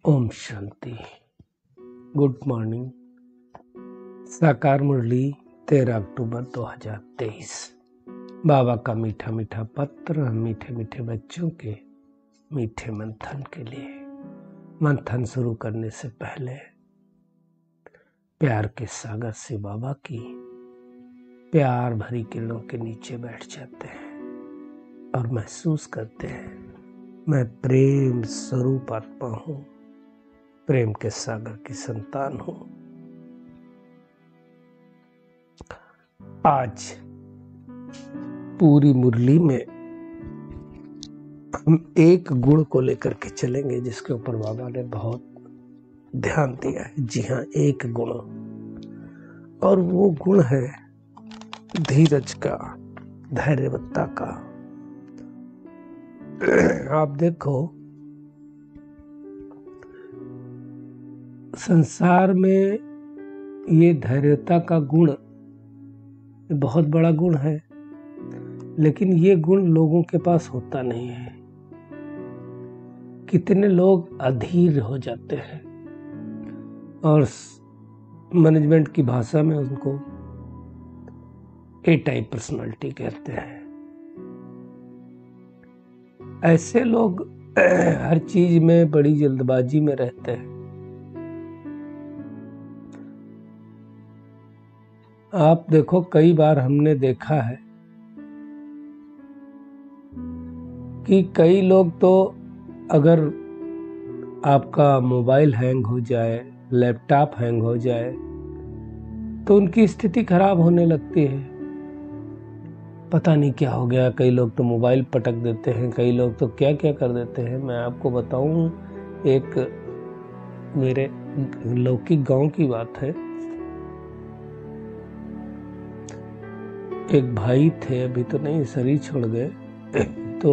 Om Shanti. Good morning. साकार मुरली 13 अक्टूबर 2023। बाबा का मीठा मीठा पत्र मीठे मीठे बच्चों के मीठे मंथन के लिए। मंथन शुरू करने से पहले प्यार के सागर से बाबा की प्यार भरी किरणों के नीचे बैठ जाते हैं और महसूस करते हैं मैं प्रेम स्वरूप आत्मा हूँ, प्रेम के सागर की संतान हूं। आज पूरी मुरली में हम एक गुण को लेकर के चलेंगे जिसके ऊपर बाबा ने बहुत ध्यान दिया है। जी हाँ, एक गुण, और वो गुण है धीरज का, धैर्यवत्ता का। आप देखो, संसार में ये धैर्यता का गुण बहुत बड़ा गुण है, लेकिन ये गुण लोगों के पास होता नहीं है। कितने लोग अधीर हो जाते हैं और मैनेजमेंट की भाषा में उनको ए टाइप पर्सनालिटी कहते हैं। ऐसे लोग हर चीज में बड़ी जल्दबाजी में रहते हैं। आप देखो, कई बार हमने देखा है कि कई लोग तो, अगर आपका मोबाइल हैंग हो जाए, लैपटॉप हैंग हो जाए, तो उनकी स्थिति खराब होने लगती है। पता नहीं क्या हो गया। कई लोग तो मोबाइल पटक देते हैं, कई लोग तो क्या क्या कर देते हैं। मैं आपको बताऊं, एक मेरे लौकिक गांव की बात है। एक भाई थे, अभी तो नहीं, शरीर छोड़ गए। तो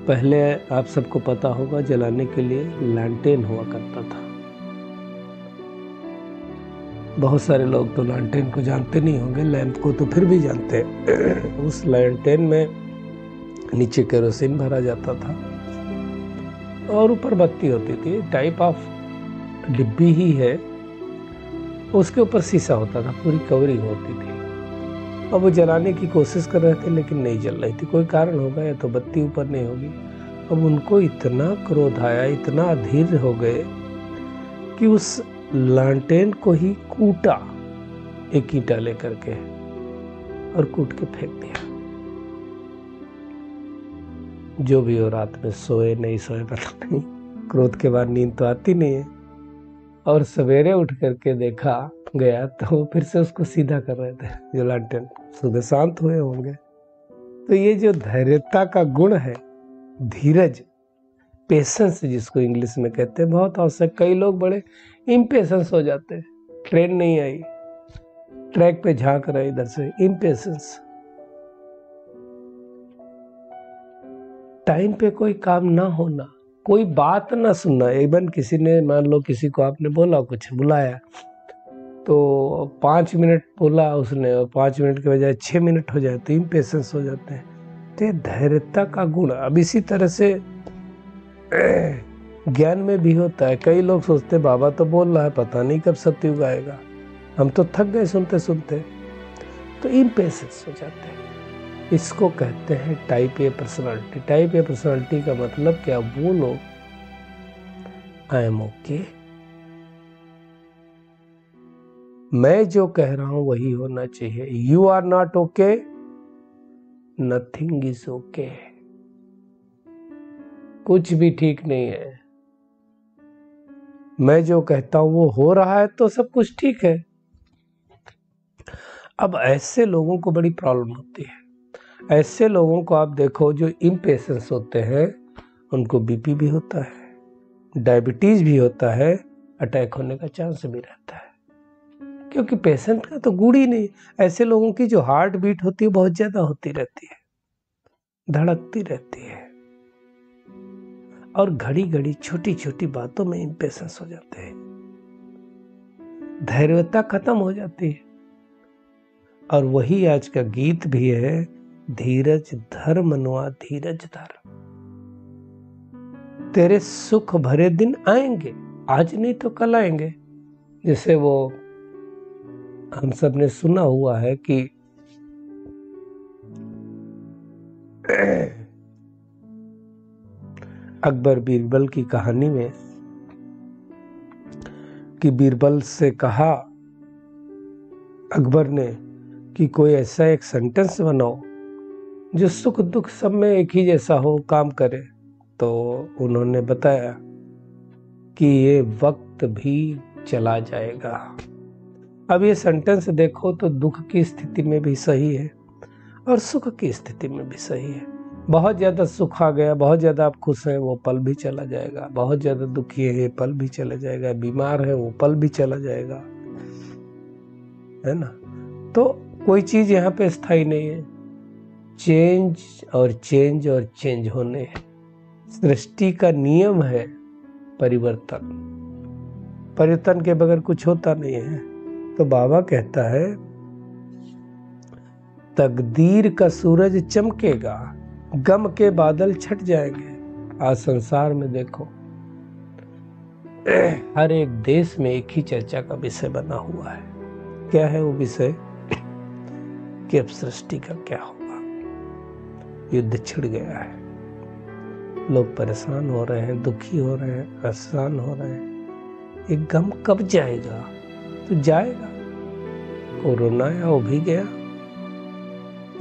पहले आप सबको पता होगा, जलाने के लिए लैंटेन हुआ करता था। बहुत सारे लोग तो लैंटेन को जानते नहीं होंगे, लैंप को तो फिर भी जानते हैं। उस लैंटेन में नीचे केरोसिन भरा जाता था और ऊपर बत्ती होती थी। टाइप ऑफ डिब्बी ही है, उसके ऊपर शीशा होता था, पूरी कवरिंग होती थी। अब वो जलाने की कोशिश कर रहे थे लेकिन नहीं जल रही थी। कोई कारण होगा, या तो बत्ती ऊपर नहीं होगी। अब उनको इतना क्रोध आया, इतना अधीर हो गए कि उस लालटेन को ही कूटा, एक ईंटा लेकर के, और कूट के फेंक दिया। जो भी हो, रात में सोए नहीं सोए पता नहीं, क्रोध के बाद नींद तो आती नहीं है। और सवेरे उठ करके देखा गया तो फिर से उसको सीधा कर रहे थे जो लालटेन। सुबह शांत हुए होंगे। तो ये जो धैर्यता का गुण है, धीरज, पेशेंस जिसको इंग्लिश में कहते हैं, बहुत आवश्यक। कई लोग बड़े इम्पेशेंस हो जाते हैं। ट्रेन नहीं आई, ट्रैक पे झांक रहे इधर से, इम्पेशेंस। टाइम पे कोई काम ना होना, कोई बात ना सुनना। इवन किसी ने, मान लो किसी को आपने बोला, कुछ बुलाया, तो 5 मिनट बोला उसने और 5 मिनट के बजाय 6 मिनट हो जाए तो इम्पेशेंस हो जाते हैं। तो ये धैर्यता का गुण। अब इसी तरह से ज्ञान में भी होता है। कई लोग सोचते बाबा तो बोल रहा है, पता नहीं कब सतयुग आएगा, हम तो थक गए सुनते सुनते, तो इम्पेशेंस हो जाते हैं। इसको कहते हैं type A personality. Type A personality का मतलब क्या? वो लोग, आई एम ओके, मैं जो कह रहा हूं वही होना चाहिए। You are not okay, nothing is okay. कुछ भी ठीक नहीं है। मैं जो कहता हूं वो हो रहा है तो सब कुछ ठीक है। अब ऐसे लोगों को बड़ी प्रॉब्लम होती है। ऐसे लोगों को आप देखो जो इम्पेशेंस होते हैं, उनको बीपी भी होता है, डायबिटीज भी होता है, अटैक होने का चांस भी रहता है, क्योंकि पेशेंट का तो गुण ही नहीं। ऐसे लोगों की जो हार्ट बीट होती है बहुत ज्यादा होती रहती है, धड़कती रहती है, और घड़ी घड़ी छोटी छोटी बातों में इम्पेशेंस हो जाते हैं। धैर्यता खत्म हो जाती है। और वही आज का गीत भी है, धीरज धर मनुआ धीरज धर। तेरे सुख भरे दिन आएंगे, आज नहीं तो कल आएंगे। जैसे वो हम सब ने सुना हुआ है कि अकबर बीरबल की कहानी में कि बीरबल से कहा अकबर ने कि कोई ऐसा एक सेंटेंस बनाओ जो सुख दुख सब में एक ही जैसा हो, काम करे। तो उन्होंने बताया कि ये वक्त भी चला जाएगा। अब ये सेंटेंस देखो तो दुख की स्थिति में भी सही है और सुख की स्थिति में भी सही है। बहुत ज्यादा सुख आ गया, बहुत ज्यादा आप खुश हैं, वो पल भी चला जाएगा। बहुत ज्यादा दुखी है, ये पल भी चला जाएगा। बीमार है, वो पल भी चला जाएगा, है ना। तो कोई चीज यहाँ पे स्थायी नहीं है। चेंज और चेंज और चेंज होने हैं। सृष्टि का नियम है परिवर्तन। परिवर्तन के बगैर कुछ होता नहीं है। तो बाबा कहता है तकदीर का सूरज चमकेगा, गम के बादल छट जाएंगे। आज संसार में देखो हर एक देश में एक ही चर्चा का विषय बना हुआ है। क्या है वो विषय? कि अब सृष्टि का क्या होगा। युद्ध छिड़ गया है, लोग परेशान हो रहे हैं, दुखी हो रहे हैं, परेशान हो रहे हैं। एक गम कब जाएगा? तो जाएगा। कोरोना या वो भी गया,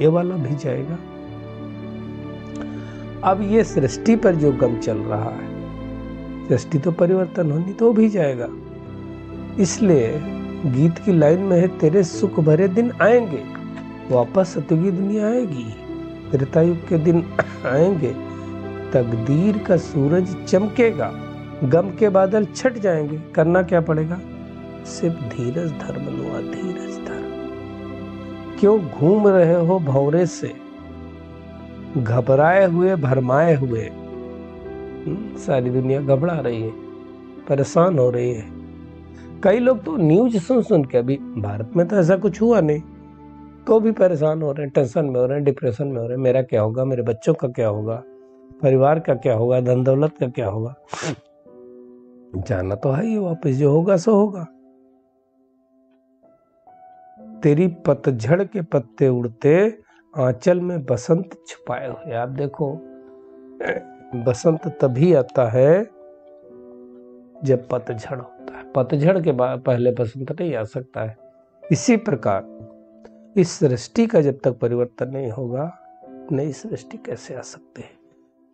ये वाला भी जाएगा। अब ये सृष्टि पर जो गम चल रहा है, सृष्टि तो परिवर्तन होनी, तो भी जाएगा। इसलिए गीत की लाइन में है तेरे सुख भरे दिन आएंगे, वापस सतयुग की दुनिया आएगी, त्रेतायुग के दिन आएंगे। तकदीर का सूरज चमकेगा, गम के बादल छट जाएंगे। करना क्या पड़ेगा? सिर्फ धीरज धर बनुआ, धीरज धर। क्यों घूम रहे हो भौरे से, घबराए हुए, भरमाए हुए? सारी दुनिया घबरा रही है, परेशान हो रही है। कई लोग तो न्यूज सुन सुन के, अभी भारत में तो ऐसा कुछ हुआ नहीं, तो भी परेशान हो रहे हैं, टेंशन में हो रहे हैं, डिप्रेशन में हो रहे हैं। मेरा क्या होगा, मेरे बच्चों का क्या होगा, परिवार का क्या होगा, धन दौलत का क्या होगा। जाना तो है ही, वापस जो होगा सो होगा। तेरी पतझड़ के पत्ते उड़ते, आंचल में बसंत छुपाए हुए। आप देखो बसंत तभी आता है जब पतझड़ होता है। पतझड़ के बाद पहले बसंत नहीं आ सकता है। इसी प्रकार इस सृष्टि का जब तक परिवर्तन नहीं होगा, नई सृष्टि कैसे आ सकती है?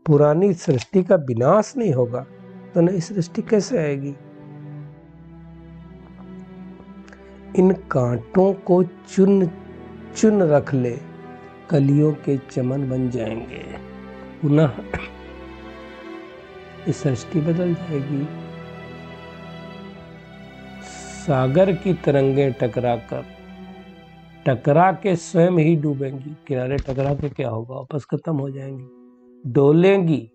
पुरानी सृष्टि का विनाश नहीं होगा तो नई सृष्टि कैसे आएगी? इन कांटों को चुन चुन रख ले, कलियों के चमन बन जाएंगे। पुनः इस सृष्टि बदल जाएगी। सागर की तरंगे टकरा के स्वयं ही डूबेंगी। किनारे टकरा के क्या होगा? वापस खत्म हो जाएंगी, डोलेंगी।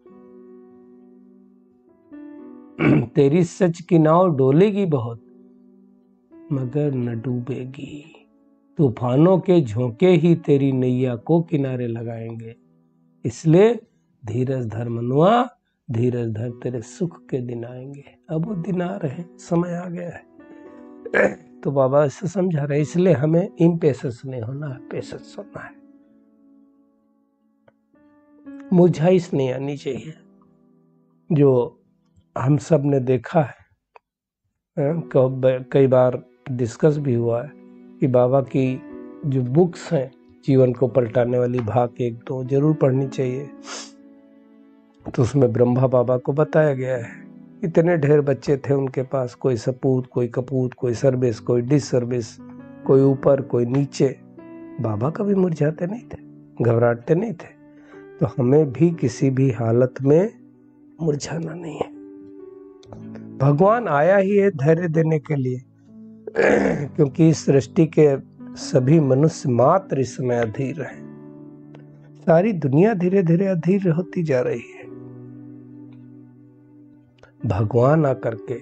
तेरी सच की नाव डोलेगी बहुत, मगर न डूबेगी। तूफानों के झोंके ही तेरी नैया को किनारे लगाएंगे। इसलिए धीरज धर मनुआ, धीरज धर, तेरे सुख के दिन आएंगे। अब वो दिन आ रहे हैं, समय आ गया है। तो बाबा इससे समझा रहे, इसलिए हमें इम्पेशेंस नहीं होना है, पेशेंस होना है। मुरझाइश नहीं आनी चाहिए। जो हम सब ने देखा है, कई बार डिस्कस भी हुआ है कि बाबा की जो बुक्स हैं जीवन को पलटाने वाली, भाग 1-2 जरूर पढ़नी चाहिए। तो उसमें ब्रह्मा बाबा को बताया गया है, इतने ढेर बच्चे थे उनके पास, कोई सपूत, कोई कपूत, कोई सर्विस, कोई डिस सर्विस, कोई ऊपर, कोई नीचे। बाबा कभी मुरझाते नहीं थे, घबराते नहीं थे। तो हमें भी किसी भी हालत में मुरझाना नहीं है। भगवान आया ही है धैर्य देने के लिए, क्योंकि इस सृष्टि के सभी मनुष्य मात्र इस समय अधीर हैं। सारी दुनिया धीरे धीरे अधीर होती जा रही है। भगवान आकर के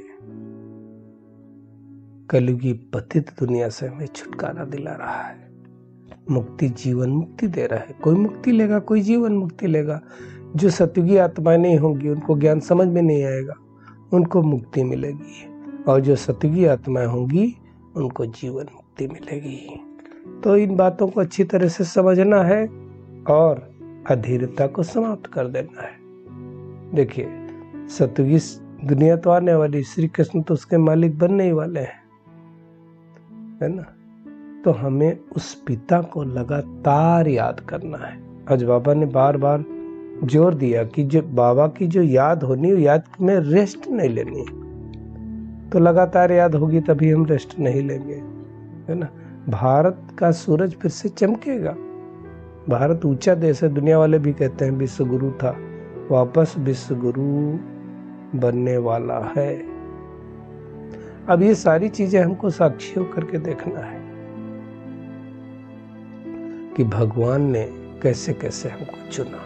कलयुगी पतित दुनिया से हमें छुटकारा दिला रहा है, मुक्ति, जीवन मुक्ति दे रहा है। कोई मुक्ति लेगा, कोई जीवन मुक्ति लेगा। जो सतयुगी आत्माएं नहीं होंगी उनको ज्ञान समझ में नहीं आएगा, उनको मुक्ति मिलेगी, और जो सतयुगी आत्माएं होंगी उनको जीवन मुक्ति मिलेगी। तो इन बातों को अच्छी तरह से समझना है और अधीरता को समाप्त कर देना है। देखिए, सतयुगी दुनिया तो आने वाली, श्री कृष्ण तो उसके मालिक बनने ही वाले हैं, है ना। तो हमें उस पिता को लगातार याद करना है। आज बाबा ने बार बार जोर दिया कि जो बाबा की जो याद होनी है, याद में रेस्ट नहीं लेनी है। तो लगातार याद होगी तभी हम रेस्ट नहीं लेंगे, है ना। भारत का सूरज फिर से चमकेगा। भारत ऊंचा देश है, दुनिया वाले भी कहते हैं विश्व गुरु था, वापस विश्व गुरु बनने वाला है। अब ये सारी चीजें हमको साक्षी होकर के देखना है कि भगवान ने कैसे कैसे हमको चुना,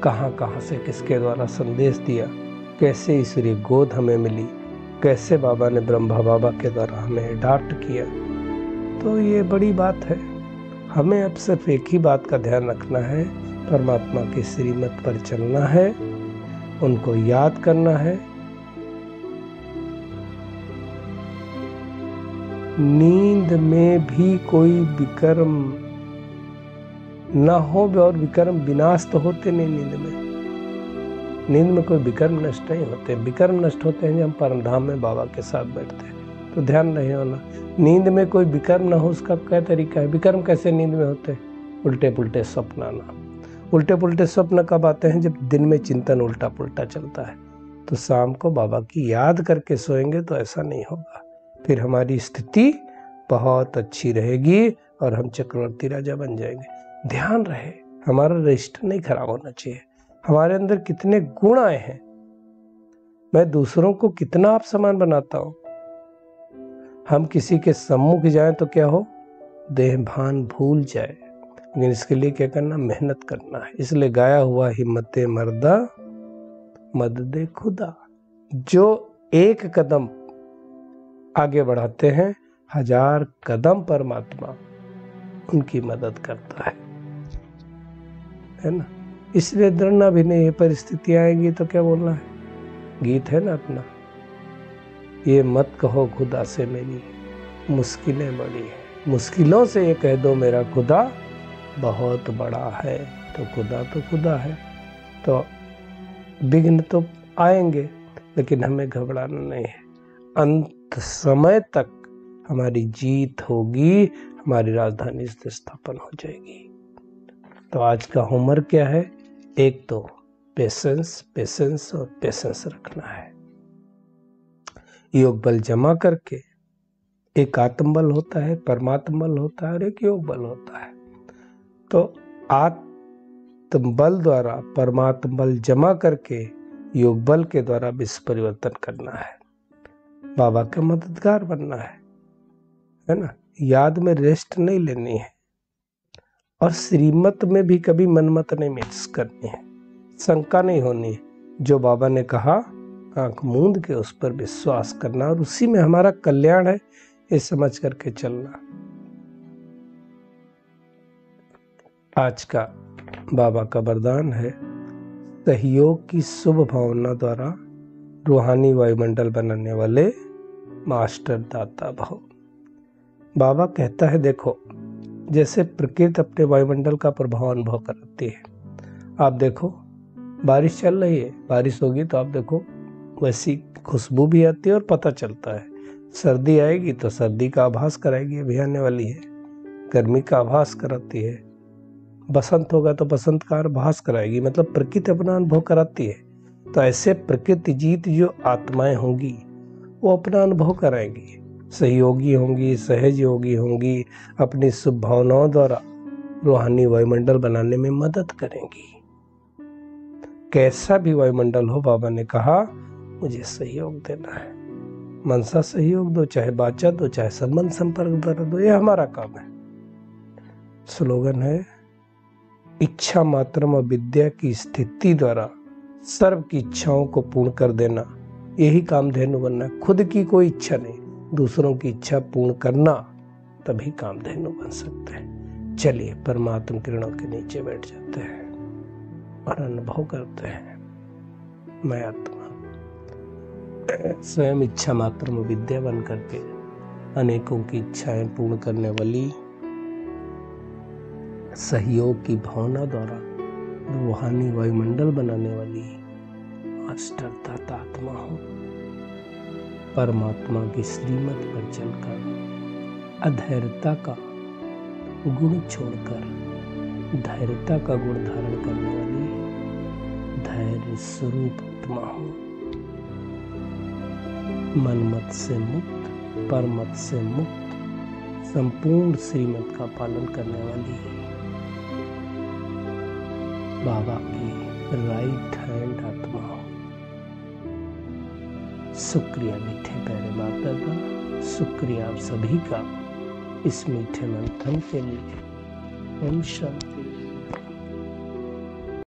कहां कहां से किसके द्वारा संदेश दिया, कैसे ईश्वरीय गोद हमें मिली, कैसे बाबा ने ब्रह्मा बाबा के द्वारा हमें अडॉप्ट किया। तो ये बड़ी बात है। हमें अब सिर्फ एक ही बात का ध्यान रखना है, परमात्मा की श्रीमत पर चलना है, उनको याद करना है। नींद में भी कोई विकर्म न हो, और विकर्म विनाश तो होते नहीं नींद में कोई विकर्म नष्ट नहीं होते। विकर्म नष्ट होते हैं जब हम परमधाम में बाबा के साथ बैठते हैं। तो ध्यान नहीं होना, नींद में कोई विकर्म ना हो, उसका क्या तरीका है। विकर्म कैसे नींद में होते हैं? उल्टे पुल्टे स्वप्न आना। उल्टे पुल्टे स्वप्न कब आते हैं? जब दिन में चिंतन उल्टा पुल्टा चलता है। तो शाम को बाबा की याद करके सोएंगे तो ऐसा नहीं होगा, फिर हमारी स्थिति बहुत अच्छी रहेगी और हम चक्रवर्ती राजा बन जाएंगे। ध्यान रहे, हमारा रजिस्टर नहीं खराब होना चाहिए। हमारे अंदर कितने गुण आए हैं, मैं दूसरों को कितना आप समान बनाता हूं। हम किसी के सम्मुख जाएं तो क्या हो, देह भान भूल जाए। लेकिन इसके लिए क्या करना, मेहनत करना है। इसलिए गाया हुआ हिम्मते मर्दा मददे खुदा। जो एक कदम आगे बढ़ाते हैं, 1000 कदम परमात्मा उनकी मदद करता है ना। इसलिए डरना भी नहीं है। परिस्थिति आएगी तो क्या बोलना है, गीत है ना अपना, ये मत कहो खुदा से मेरी मुश्किलें बड़ी है, मुश्किलों से ये कह दो मेरा खुदा बहुत बड़ा है। तो खुदा है। तो विघ्न तो आएंगे, लेकिन हमें घबराना नहीं है। अंत समय तक हमारी जीत होगी, हमारी राजधानी स्थापन हो जाएगी। तो आज का होमवर्क क्या है? एक तो पेशेंस और पेशेंस रखना है। योग बल जमा करके, एक आत्म बल होता है, परमात्म बल होता है और एक योग बल होता है। तो आत्म बल द्वारा परमात्म बल जमा करके योग बल के द्वारा विश्व परिवर्तन करना है, बाबा का मददगार बनना है ना। याद में रेस्ट नहीं लेनी है और श्रीमत में भी कभी मनमत नहीं मिक्स करनी है, शंका नहीं होनी है। जो बाबा ने कहा आंख मूंद के उस पर विश्वास करना और उसी में हमारा कल्याण है, ये समझ करके चलना। आज का बाबा का वरदान है, सहयोग की शुभ भावना द्वारा रूहानी वायुमंडल बनाने वाले मास्टर दाता भव। बाबा कहता है, देखो जैसे प्रकृति अपने वायुमंडल का प्रभाव अनुभव कराती है। आप देखो बारिश चल रही है, बारिश होगी तो आप देखो वैसी खुशबू भी आती है और पता चलता है। सर्दी आएगी तो सर्दी का आभास कराएगी, अभी आने वाली है। गर्मी का आभास कराती है। बसंत होगा तो बसंत का आभास कराएगी, मतलब प्रकृति अपना अनुभव कराती है। तो ऐसे प्रकृति जीत जो आत्माएं होंगी वो अपना अनुभव कराएंगी, सहयोगी होंगी, सहयोगी होंगी, अपनी शुभ भावनाओं द्वारा रूहानी वायुमंडल बनाने में मदद करेंगी। कैसा भी वायुमंडल हो, बाबा ने कहा मुझे सहयोग देना है। मनसा सहयोग दो, चाहे बाचा दो, चाहे संबंध संपर्क द्वारा दो, ये हमारा काम है। स्लोगन है, इच्छा मात्रम विद्या की स्थिति द्वारा सर्व की इच्छाओं को पूर्ण कर देना, यही कामधेनु बनना है। खुद की कोई इच्छा नहीं, दूसरों की इच्छा पूर्ण करना, तभी कामधेनु बन सकते हैं। चलिए परमात्मा किरणों के नीचे बैठ जाते हैं और अनुभव करते हैं। मैं आत्मा स्वयं इच्छा मात्र में विद्या बन करके अनेकों की इच्छाएं पूर्ण करने वाली, सहयोग की भावना द्वारा रूहानी वायुमंडल बनाने वाली मास्टर दाता आत्मा हूँ। परमात्मा की श्रीमत पर चलकर अधैर्यता का गुण छोड़कर धैर्यता का गुण धारण करने वाली धैर्य स्वरूप आत्मा हूँ। मनमत से मुक्त, परमत से मुक्त, संपूर्ण श्रीमत का पालन करने वाली बाबा की राइट हैंड आत्मा हूँ। शुक्रिया मीठे प्यारे बाप दादा, शुक्रिया आप सभी का इस मीठे मंथन के लिए। ओम शांति।